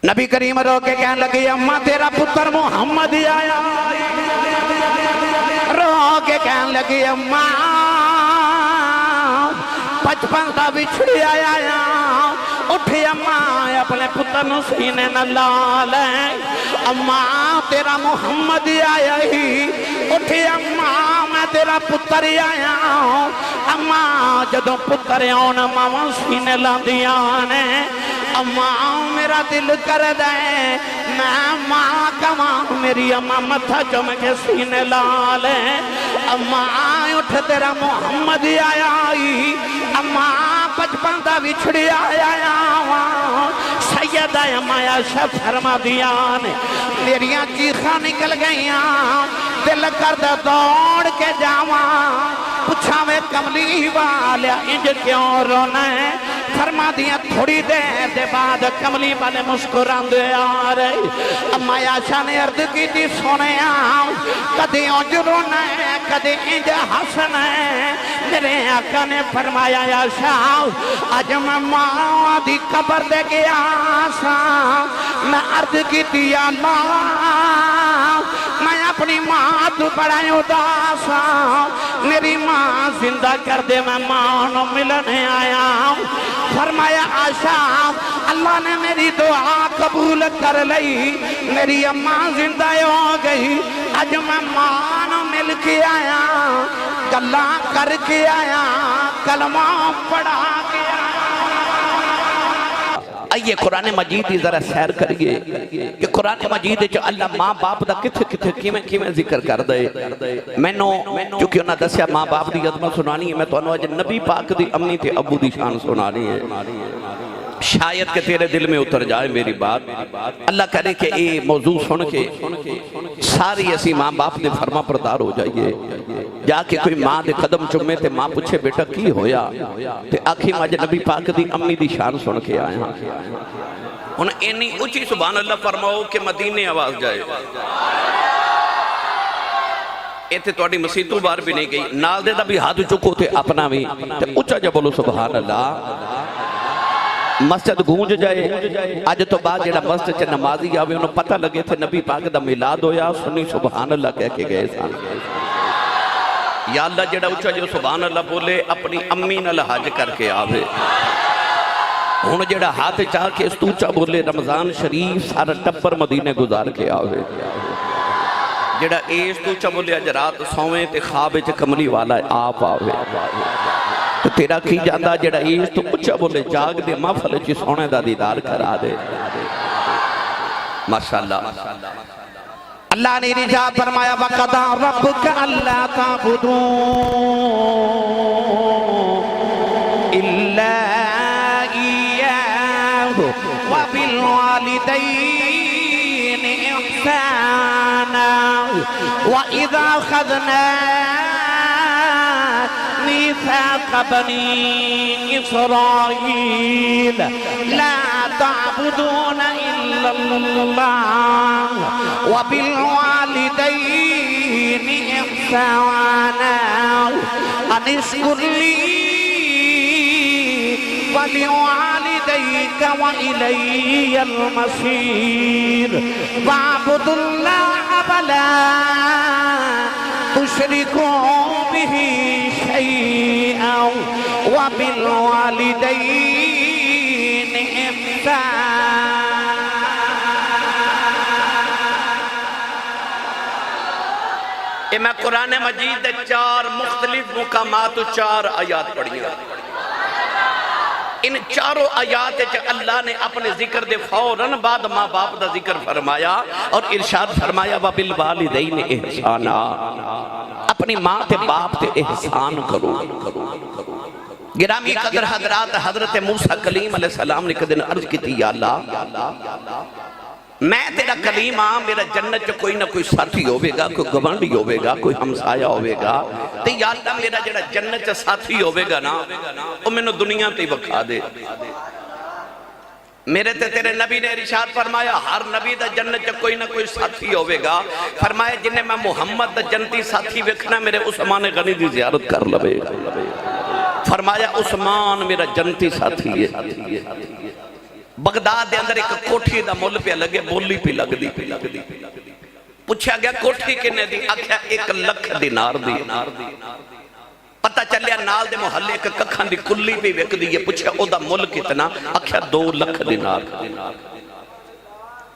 نبی کریم رو کے کہنے لگی اماں تیرا پتر محمد آیا، رو کے کہنے لگی اماں بچپن دا بچھڑی آیا، اٹھی اماں اپنے پتر نو سینے نہ لا لے، اماں تیرا محمد آیا ہی، اٹھی اماں میں تیرا پتر آیا، اماں جدوں پتر آنا ماں سینے لاندیاں اماں میرا دل کر دے میں ماں کماں، میری اماں متھا چوم کے سینے لالے، اماں اٹھ تیرا محمد آیا ہی، اماں بچپن دا بچھڑی آیا سیدہ اماں عائشہ فرما دیاں میریاں چیخاں نکل گئیاں، دل کردہ دوڑ کے جاواں، پوچھا میں کملی والیا انج کیوں رونا ہے، فرما دیا تھوڑی دیر دے بعد کملی والے مسکران دے آ رہے، اماں عائشہ نے عرض کی تھی سونے کدی انج رونا ہے کدی انج ہسنا ہے، میرے آقا نے فرمایا عائشہ آج میں ماں دی قبر دے گیا سا، میں عرض کی تھی یا اللہ میں اپنی ماں تو بڑا اداسا، میری ماں زندہ کر دے میں ماں نو ملنے آیا، فرمایا عائشہ اللہ نے میری دعا قبول کر لئی، میری اماں زندہ ہو گئی، آج میں ماں نو مل کے آیا، گلاں کر کے آیا، کلمہ پڑھا کے آیا۔ آئیے قرآن مجید ہی ذرا سیر کریے کہ قرآن مجید جو اللہ ماں باپ دا کتھے کیمیں ذکر کر دے، میں نو چونکہ انہاں دسیا ماں باپ دی عظمت سنانی ہے، میں تو انہوں نے نبی پاک دی امی تے ابو دی شان سنانی ہے، شاید کہ تیرے دل میں اتر جائے میری بات، اللہ کرے کہ اے موضوع سن کے ساری ایسی ماں باپ دے فرما پردار ہو جائیے، جا کے کوئی ماں دے قدم چمے تے ماں پوچھے بیٹا کی ہویا تے آخی ماں نبی پاک دی امی دی شان سن کے آیا، انہیں اینی اچھی سبحان اللہ فرماؤ کہ مدینے آواز جائے، ایتے توڑی مسیح بار بھی نہیں گئی، نال دے دا بھی ہاتھ چکو تے اپنا بھی تے اچھا جب بولو سبحان اللہ، مسجد گونج جائے، آج تو بعد جڑا مسجد چے نمازی آوے انہوں پتہ لگے تھے نبی پاک دا میلاد ہویا، سنی سبحان اللہ کہہ کے گئے سان، یا اللہ جڑا اچھا جو سبحان اللہ بولے اپنی امی نال حج کر کے آوے، ہون جڑا ہاتھ چاہ کے استوچا بولے رمضان شریف سارا ٹپر مدینے گزار کے آوے، جڑا استوچا بولے اج رات سویں تے خواب چ کملی والا آپ آوے، تو تیرا کی جاندہ جڑا تو اچھا بولے جاگ دے محفل چی سونے دا دیدار کرا دے، ماشاءاللہ اللہ نے رجاء فرمایا وَقَضَى رَبُّكَ أَلَّا تَعْبُدُوا إِلَّا إِيَّاهُ وَبِالْوَالِدَيْنِ إِحْسَانًا وَإِذَا أَخَذْنَا ميثاق بني إسرائيل لا تعبدون إلا الله وبالوالدين إحسانا أن اشكر لي ولوالديك وإلي المصير واعبدوا الله ولا تشركوا به شيئا وبالوالدين إحسانا۔ میں قرآن مجید دے 4 مختلف مقامات 4 آیات پڑھیاں، ان چاروں آیات اللہ نے اپنے ذکر دے فوراً بعد ماں باپ دا ذکر فرمایا اور ارشاد فرمایا وَبِالْوَالِدَيْنِ احسانا، اپنی ماں تے باپ تے احسان کرو۔ گرامی قدر حضرات، حضرت موسیٰ کلیم علیہ السلام نے کدن عرض کی تھی یا اللہ میں تیرا کلیم ہاں، میرا جنت جو کوئی نہ کوئی ساتھی ہوئے گا، کوئی گوانڈی ہوئے گا، کوئی ہمسایہ ہوئے گا، تو یا اللہ میرا جڑا جنت جو ساتھی ہوئے گا نا وہ میں نے دنیا تے بکھا دے۔ میرے تے تیرے نبی نے ارشاد فرمایا ہر نبی دا جنت جو کوئی نہ کوئی ساتھی ہوئے گا، فرمایا جنہیں میں محمد دا جنتی ساتھی وکھنا میرے عثمان غنی دی زیارت کر لبے، فرمایا عثمان میرا جنتی ساتھی ہے۔ بغداد دے اندر ایک کوٹھی دا مل پہ لگے بولی پہ لگ دی پوچھا گیا کوٹھی کنے دی آکھیا 1 لکھ دینار دی پتہ چلیا نال دے محلے ایک ککھاں دی کلی پہ وک دی پوچھا او دا مل کتنا آکھیا 2 لکھ دینار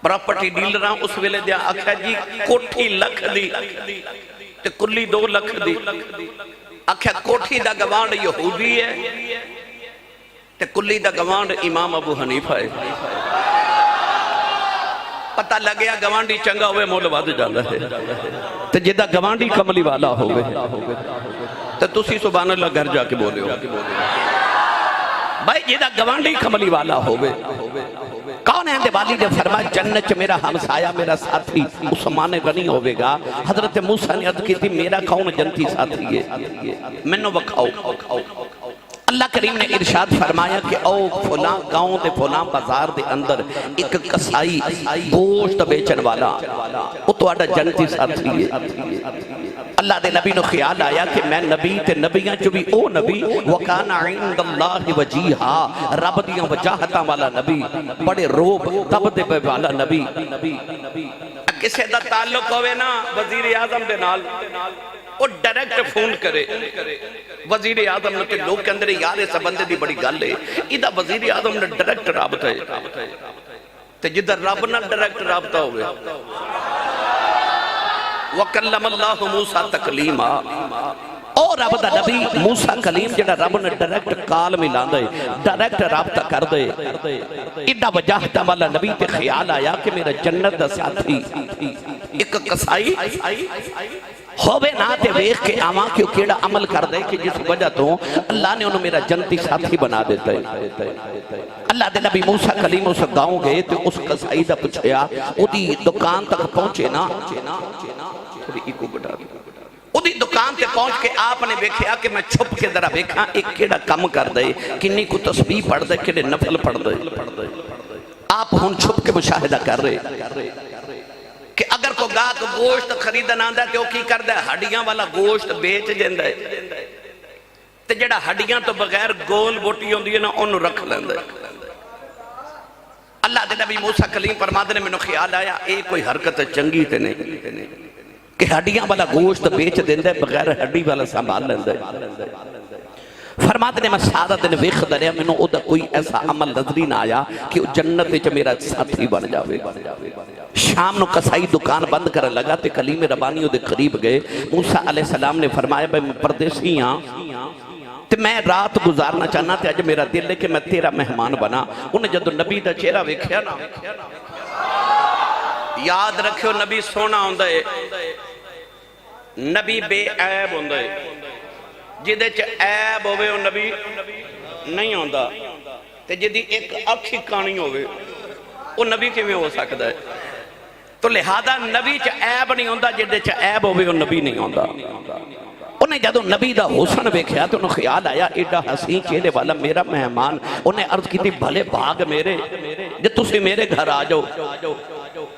پراپرٹی ڈیلراں اس ویلے دیا آکھیا جی کوٹھی لکھ دی تے کلی 2 لکھ دی آکھیا کوٹھی دا گوانڈ یہودی ہے تے کلی دا گوانڈ امام ابو حنیفہ ہے پتہ لگیا گوانڈی چنگا ہوئے مول واد جاندہ ہے تے جدہ گوانڈی کملی والا ہوئے تے تسی سبحان اللہ گھر جا کے بولے ہو بھائی جدہ گوانڈی کملی والا ہوئے کون ہے والی نے فرمایا جنت میرا ہمسایہ میرا ساتھی عثمان غنی ہوئے گا حضرت موسیٰ نے عرض کی تھی میرا کون جنتی ساتھی ہے منو بکھاؤ اللہ کریم نے ارشاد فرمایا کہ او فلاں گاؤں دے فلاں بازار دے اندر ایک کسائی گوشت بیچن والا وہ تو آڈا جنتی ساتھی ہے اللہ دے نبی نو خیال آیا کہ میں نبی تے نبیاں جو بھی او نبی وَقَانَ عِنْدَ اللَّهِ وَجِيهَا رب دیاں وجاہتاں والا نبی بڑے روب دبدے والا نبی کسے دا تعلق ہوئے نا وزیر اعظم دے نال وہ ڈائریکٹ فون کرے وزیر اعظم نے لوگ کے اندر یار اس بندے دی بڑی گل ہے ادھا وزیر اعظم نے ڈائریکٹ رابطہ ہے تے جدھر رب نہ ڈائریکٹ رابطہ ہوئے وَقَلَّمَ اللَّهُ مُوسَى تَقْلِيمًا اور رب دا نبی موسیٰ کلیم جڑا رب نے ڈائریکٹ کال ملان دے ڈائریکٹ رابطہ کر دے ادھا وجاہتا والا نبی تے خیال آیا کہ میرا جنت دا ساتھی ایک کسائی ہوئے نہ تے ویخ کے آواں کیوں کیڑا عمل کر دے کہ جس وجہ تو اللہ نے انہوں میرا جنتی ساتھی بنا دیتا ہے اللہ دے نبی موسیٰ کلیم اس گاؤں گئے تو اس کسائی دا پچھیا او دی دکان تک پہنچے نا او دی دکان تے پہنچ کے آپ نے بیکھیا کہ میں چھپ کے درہ بیکھا ایک کیڑا کم کر دے کنی کو تسبیح پڑھ دے کیڑے نفل پڑھ دے آپ ہون چھپ کے مشاہدہ کر رہے کہ اگر کو گاہ کو گوشت خریدن آندہ ہے تو کی کر دے ہڈیاں والا گوشت بیچ جندہ ہے تے جڑا ہڈیاں تو بغیر گول بوٹی ہوندی ہے نا انہوں رکھ لیندے اللہ دے نبی موسیٰ کلیم فرماتے نے میں نے خیال آیا ایک کوئی حرکت چنگی تے نہیں کہ ہڈیاں والا گوشت بیچ دیندے بغیر ہڈی والا سنبھال لیندے فرماتے نے میں سارا دن ویخ دریا میں نے ادھا کوئی ایسا عمل نظری نہ آیا کہ جنت وچ میرا ساتھی بن جاوے شام نو کسائی دکان بند کر لگا تے کلیم ربانیوں دے قریب گئے موسیٰ علیہ السلام نے فرمایا بھائی میں پردیسی ہاں تے میں رات گزارنا چاہنا تے آج میرا دل ہے کہ میں تیرا مہمان بنا انہیں جدو نبی دا چہرہ ویکھیا نا یاد رکھو نبی سونا ہوندہ ہے نبی بے عیب ہوندہ ہے جدے چ عیب ہوئے وہ نبی نہیں ہوندہ تے جدی ایک اکھی کانی ہوئے وہ نبی کی میں ہو سکتا ہے تو لہذا نبی چ عیب نہیں ہوندہ جدے چ عیب ہوئے وہ نبی نہیں ہوندہ انہیں جدو نبی دا حسن بیکھیا تو انہوں خیال آیا ایڈا حسین چہرے والا میرا مہمان انہیں عرض کی تھی بھلے بھاگ میرے جب تسی میرے گھر آ جاؤ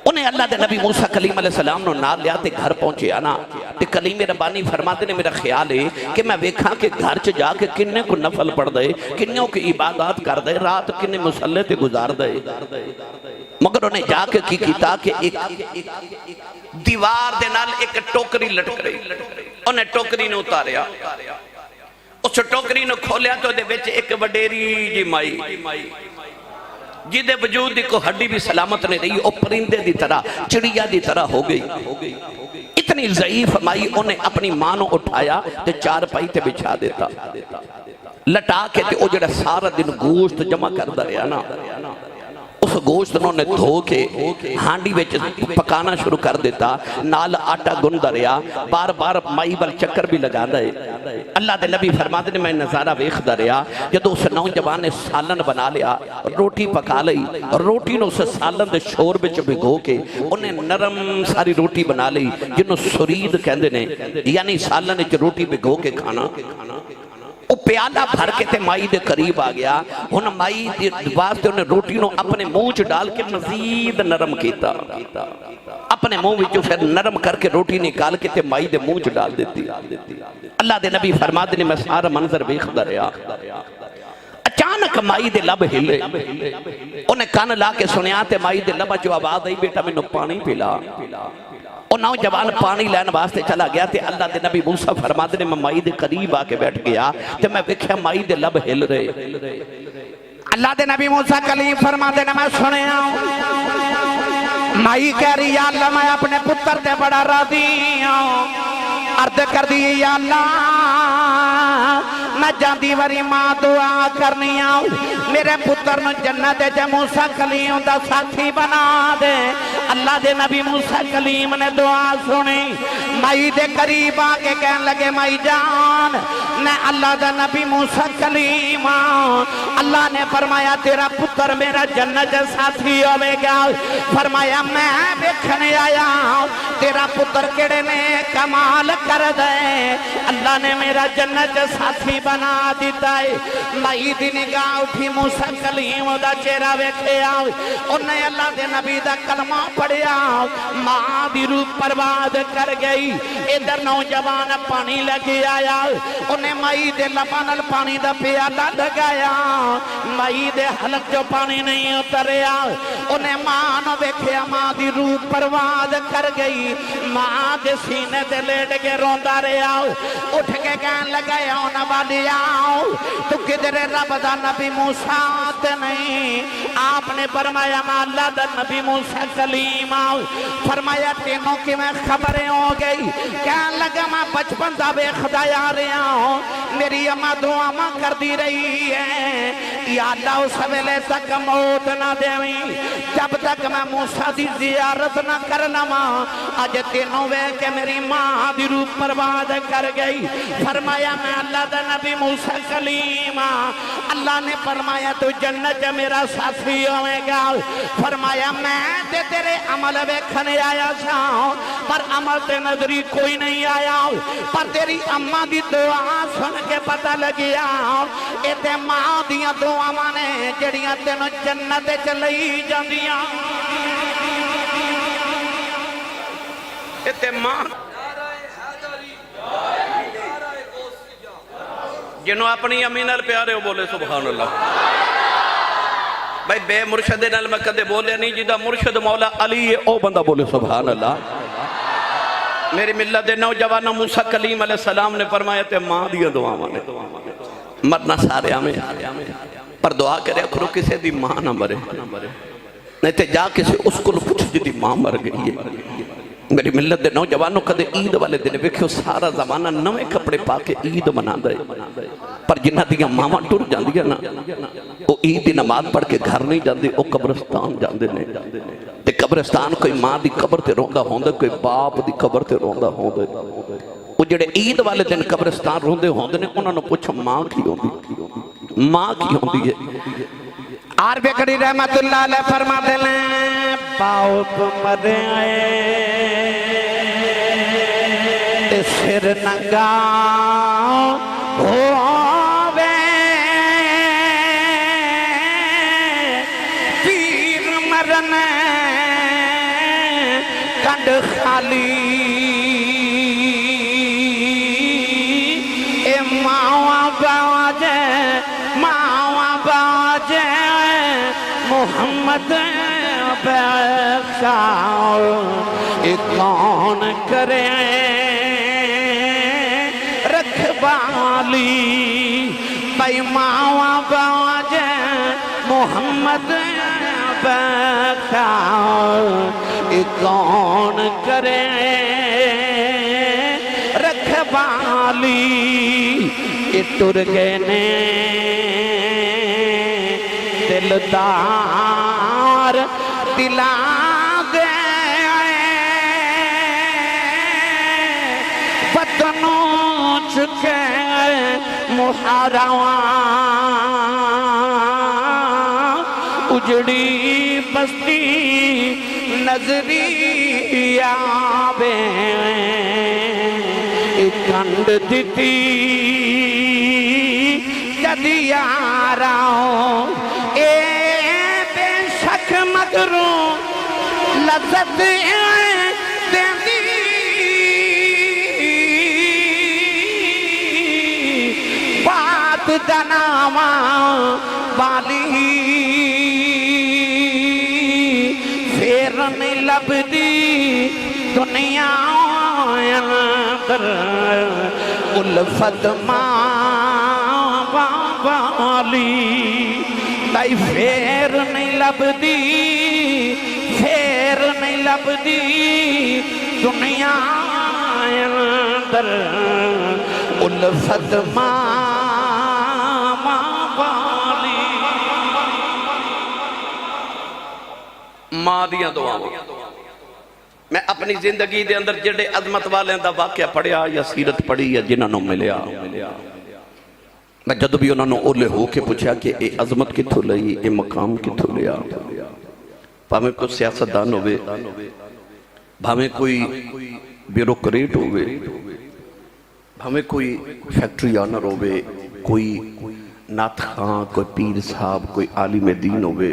انہیں اللہ دے نبی موسیٰ کلیم علیہ السلام نے نال لیا تے گھر پہنچے آنا تے کلیم ربانی فرماتے نے میرا خیال ہے کہ میں ویکھاں کہ گھر چ جا کے کنے کو نفل پڑھ دے کنوں کی عبادات کر دے رات کنے مسلح تے گزار دے مگر انہیں جا کے کی کیتا کہ ایک دیوار دے نال ایک ٹوکری لٹک رہی انہیں ٹوکری نے اتاریا اس ٹوکری نے کھولیا تو دے وچ ایک وڈیری جی مائی جیدے وجود دی کو ہڈی بھی سلامت نہیں رہی او پرندے دی طرح چڑیا دی طرح ہو گئی اتنی ضعیف مائی انہیں اپنی ماں نو اٹھایا تے چار پائی تے بچھا دیتا لٹا کے تے او جڑا سارا دن گوشت جمع کر دریا نا اس گوشت انہوں نے دھو کے ہانڈی ویچ پکانا شروع کر دیتا نال آٹا گن دریا بار بار مائی بل چکر بھی لگا دے اللہ دے نبی فرماتے نے میں نظارہ ویخ دریا جدو اس نوجوان نے سالن بنا لیا روٹی پکا لئی روٹی نے اس سالن دے شور بچ بھگو کے انہیں نرم ساری روٹی بنا لئی جنہوں سرید کہندے نے یعنی سالن وچ روٹی بھگو کے کھانا وہ پیالہ بھر کے تے مائی دے قریب آ گیا انہوں مائی دے واسطے انہیں روٹی نو اپنے منہ ڈال کے مزید نرم کیتا اپنے منہ وچوں پھر نرم کر کے روٹی نکال کے تے مائی دے منہ ڈال دیتی اللہ دے نبی فرماتے نے میں سارا منظر ویکھدا رہیا اچانک اچانک مائی دے لب ہلے انہیں کان لا کے سنیا تے مائی دے لب جو آواز آئی بیٹا میں نے پانی پلا اور نوجوان پانی لین واسطے چلا گیا تے اللہ دے نبی موسیٰ فرما دے میں مائی دے قریب آ کے بیٹھ گیا تے میں دیکھیا مائی دے لب ہل رہے اللہ دے نبی موسیٰ کلیم فرما دے میں سنے مائی کہہ رہی یا اللہ میں اپنے پتر تے بڑا راضی عرض کر دی یا اللہ میں جاندی وری ماں دعا کرنی میرے پتر نو جنت جے موسیٰ کلیم دا ساتھی بنا دے اللہ دے نبی موسیٰ کلیم نے دعا سنی مائی دے قریب آکے کہن لگے مائی جان میں اللہ دے نبی موسیٰ کلیم اللہ نے فرمایا تیرا پتر میرا جنت جے ساتھی ہوئے گا فرمایا میں بیکھنے آیا تیرا پتر کڑے نے کمال کر دے اللہ نے میرا جنت جے ساتھی بنا دیتا ہے مائی دی نگاہ اٹھی موسیٰ کلیم دا چہرہ ویکھے انہیں اللہ دے نبی دا کلمہ پڑھیا ماں دی روح پرواد کر گئی ادھر نوجوان پانی لگی آیا انہیں مائی دے لبانل پانی دا پیالہ لگایا مائی دے حلق جو پانی نہیں اتریا انہیں ماں نو ویکھیا ماں دی روح پرواد کر گئی ماں دے سینے دے لیٹ کے روندہ رہا اٹھ کے کہن لگایا انہ والی آؤ تو کدھر رب دا نبی موسیٰ آتے نہیں آپ نے فرمایا ماں اللہ دا نبی موسیٰ کلیم آؤ فرمایا تینوں کی میں خبریں ہو گئی کہن لگا میں بچپن دا بے خدایا رہا ہوں میری اماں دعا ماں کر دی رہی ہے یا اللہ اس ویلے تک موت نہ دیویں جب تک میں موسیٰ دی زیارت نہ کرنا ماں آج تینوں وے کہ میری ماں دی روح پرواد کر گئی فرمایا میں اللہ دا نبی موسیٰ کلیم اللہ نے فرمایا تو جنت میرا ساتھی ہوئے گا فرمایا میں تے تیرے عمل ویکھنے آیا جاؤں پر عمل تے نظری کوئی نہیں آیا پر تیری اماں دی دعا سن کے پتہ لگیا اے تے ماں دیاں دعا مانے جڑیاں تینوں جنت چلئی جاندیاں اے تے ماں جنہوں اپنی امینال پیارے ہو بولے سبحان اللہ بھائی بے مرشد نال میں کدے بولے نہیں جدہ مرشد مولا علی او بندہ بولے سبحان اللہ میری ملت نوجوانہ موسیٰ کلیم علیہ السلام نے فرمایا تے ماں دیا دعا مانے مرنا سارے آمیں پر دعا کرے اکھرو کسے دی ماں نہ مرے نہیں تے جا کسے اس کو پوچھ جدی ماں مر گئی ہے میری ملت دے نوجوانوں کدے عید والے دن ویکھو سارا زمانہ نوے کپڑے پا کے عید منا دے پر جنہ دیاں ماما ٹر جاندی ہے نا وہ عید دی نماز پڑھ کے گھر نہیں جاندے وہ قبرستان جاندے نے تے قبرستان کوئی ماں دی قبر تے روندہ ہوندے کوئی باپ دی قبر تے روندہ ہوندے وہ جڑے عید والے دن قبرستان روندے ہوندے نے انہوں نے پوچھا ماں کی ہوندی ماں کی ہوندی ہے آر بیکڑی رحمت اللہ علیہ فرما دے لیں باپ مرے سر ننگا ہووے پیر مرن کنڈ خالی اے ماں باجے محمد بخشاؤ کون کرے رکھوالی بھائی ماں باجے محمد بخشاؤ کون کرے رکھوالی ٹر گئے نے دلدار دلا دے وطنوں چکے محاراواں اجڑی بستی نظری آوے کنڈ دیتی جدی آراؤں مگروں لذت دیندی بات دناواں نہیں لبدی دنیا اندر الفت ماں والی تائی پھر نہیں لبدی پھر نہیں لبدی دنیا اندر الفت ماں والی ماں دیاں دعاواں میں اپنی زندگی دے اندر جڑے عظمت والے دا واقعہ پڑھیا یا سیرت پڑھی یا جنہاں نوں ملیا میں جدو بھی انہوں نے اولے ہو کے پوچھا کہ اے عظمت کتھو لئی اے مقام کتھو لیا بھامیں کوئی سیاستدان ہوئے بھامیں کوئی بیوروکریٹ ہوئے بھامیں کوئی فیکٹری آنر ہوئے کوئی نعت خان کوئی پیر صاحب کوئی عالم دین ہوئے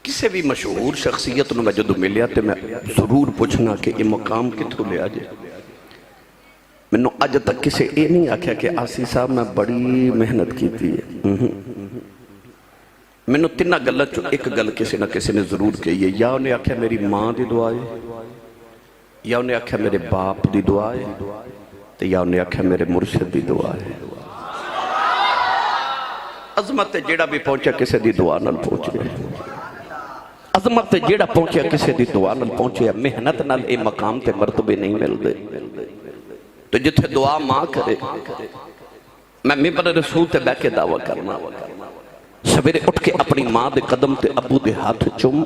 کسے بھی مشہور شخصیت نو میں جدو ملیا تے میں ضرور پوچھنا کہ یہ مقام کتھو لیا جائے میں نے آج تک کسے اے نہیں آکھیا کہ آسی صاحب میں بڑی محنت کی تھی میں نے تینہ گلہ چو ایک گل کسی نہ کسی نے ضرور کہی ہے یا انہیں آکھیا میری ماں دی دعائے یا انہیں آکھیا میرے باپ دی دعائے یا انہیں آکھیا میرے مرشد دی دعائے عظمت جیڑا بھی پہنچا کسی دی دعا نال پہنچے عظمت جیڑا پہنچیا کسی دی دعا نال پہنچے محنت نال اے مقام تے مرتبے نہیں مل دے تو جتھے دعا ماں کرے میں ممبر رسول تے بیٹھ کے دعویٰ کرنا سویرے اٹھ کے اپنی ماں دے قدم تے ابو دے ہاتھ چم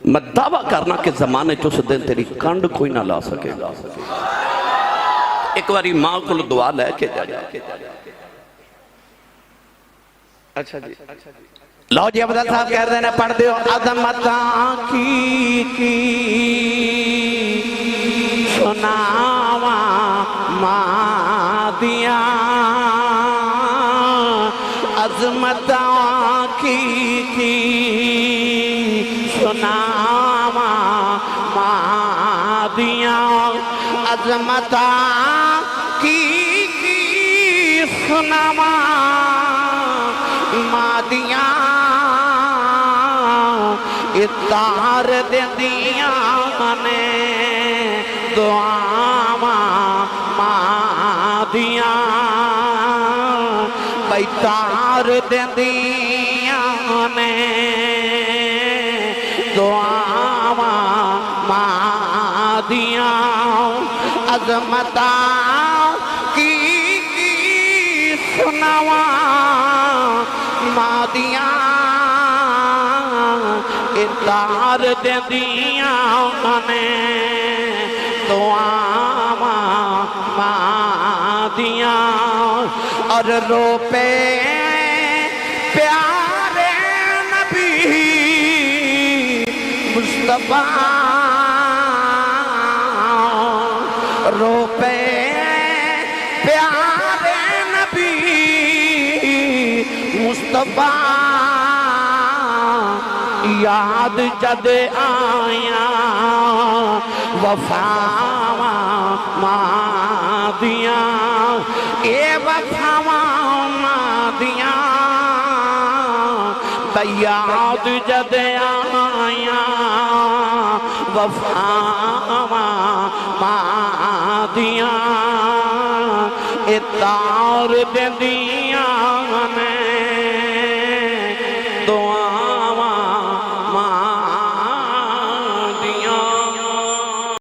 میں دعویٰ کرنا کہ زمانے چو سے دن تیری کانڈ کوئی نہ لا سکے گا ایک باری ماں کو دعا لے کے جا اچھا جی لو جی عبدال صاحب کہہ رہے ہیں پڑھ دیو عظمتاں کی سناواں ماں دیاں عظمتاں کی سناواں ماں دیاں عظمتاں کی سناواں ماں دیاں اتار دیاں نے دعاواں ماں دیاں بیتار دیاں نے دعاواں ماں دیاں عظمتاں کی سناواں ماں دیاں اتار دیاں نے دعاواں ماں دیاں اور رو پے پیارے نبی مصطفیٰ رو پے پیارے نبی مصطفیٰ یاد جد آیا وفاواں ماں دیاں اے وفاواں ماں دیاں یاد جد آیا وفاواں ماں دیاں اتار دیاں نے